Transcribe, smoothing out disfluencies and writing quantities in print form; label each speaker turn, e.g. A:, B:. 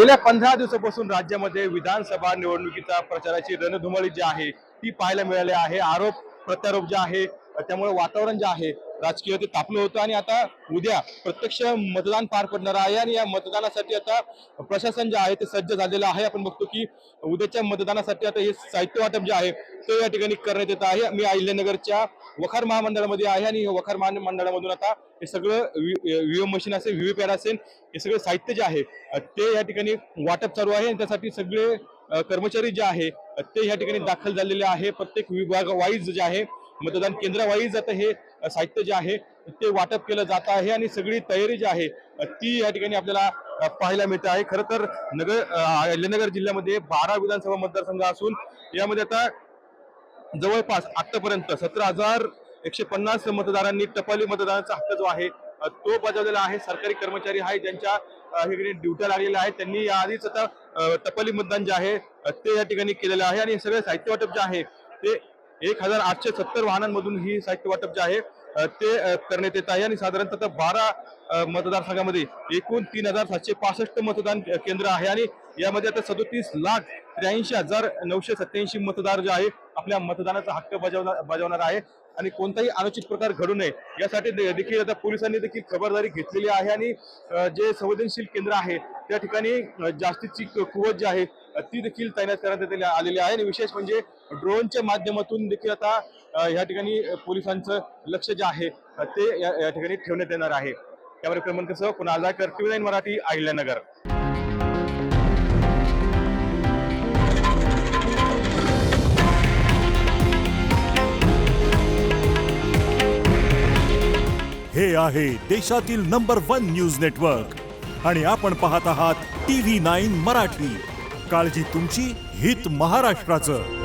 A: गेल्या 15 दिवसापासून राज्यामध्ये विधानसभा निवडणुकीचा प्रचाराची रणधुमाळी जी आहे ती पाहायला मिळाली आहे। आरोप प्रत्यारोप जे आहे त्यामुळे वातावरण जे आहे राजकीय ते तापलं होतं आणि आता उद्या प्रत्यक्ष मतदान पार पडणार आहे आणि या मतदानासाठी आता प्रशासन जे आहे ते सज्ज झालेलं आहे। आपण बघतो की उद्याच्या मतदानासाठी आता हे साहित्य वाटप जे आहे ते या ठिकाणी करण्यात येत आहे। मी अहिल्यानगरच्या वखार महामंडळामध्ये आहे आणि वखार महामंडळामधून आता हे सगळं व्हीएम मशीन असेल, व्हीव्हीपॅट असेल, हे सगळं साहित्य जे आहे ते या ठिकाणी वाटप चालू आहे आणि त्यासाठी सगळे कर्मचारी जे आहे ते या ठिकाणी दाखल झालेले आहे। प्रत्येक विभाग वाईज जे आहे मतदान केंद्र वाईज आता हे साहित्य जे आहे ते वाटप केलं जात आहे आणि सगळी तयारी जी आहे ती या ठिकाणी आपल्याला पाहायला मिळते आहे। खरं तर अहिल्यानगर जिल्ह्यामध्ये 12 विधानसभा मतदारसंघ असून यामध्ये आता जवळपास आतापर्यंत 17,150 मतदारांनी टपाली मतदानाचा हक्क जो आहे तो बजावलेला आहे। सरकारी कर्मचारी आहे ज्यांच्या ड्युट्या लागलेल्या आहेत त्यांनी याआधीच आता टपाली मतदान जे आहे ते या ठिकाणी केलेलं आहे आणि सगळे साहित्य वाटप जे आहे ते 1,870 वाहनांमधून ही साहित्य वाटप जे आहे ते करण्यात येत आहे आणि साधारणतः 12 मतदारसंघामध्ये एकूण 3,765 मतदान केंद्र आहे आणि यामध्ये आता 37,83,987 मतदार जे आहे आपल्या मतदानाचा हक्क बजावणार आहे आणि कोणताही अनुचित प्रकार घडू नये यासाठी देखील आता पोलिसांनी देखील खबरदारी घेतलेली आहे आणि जे संवेदनशील केंद्र आहे त्या ठिकाणी जास्तीची कुवत जी आहे ती देखील तैनात करण्यात आलेली आहे आणि विशेष म्हणजे ड्रोनच्या माध्यमातून देखील आता या ठिकाणी पोलिसांचं लक्ष जे आहे ते या ठिकाणी ठेवण्यात येणार आहे। कॅमेरा क्रमांकासह पुन्हा आजाकर, TV9 मराठी, अहिल्यानगर।
B: हे आहे देशातील नंबर 1 न्यूज नेटवर्क आणि आपण पाहत आहात TV9 मराठी। काळजी तुमची, हित महाराष्ट्राचं।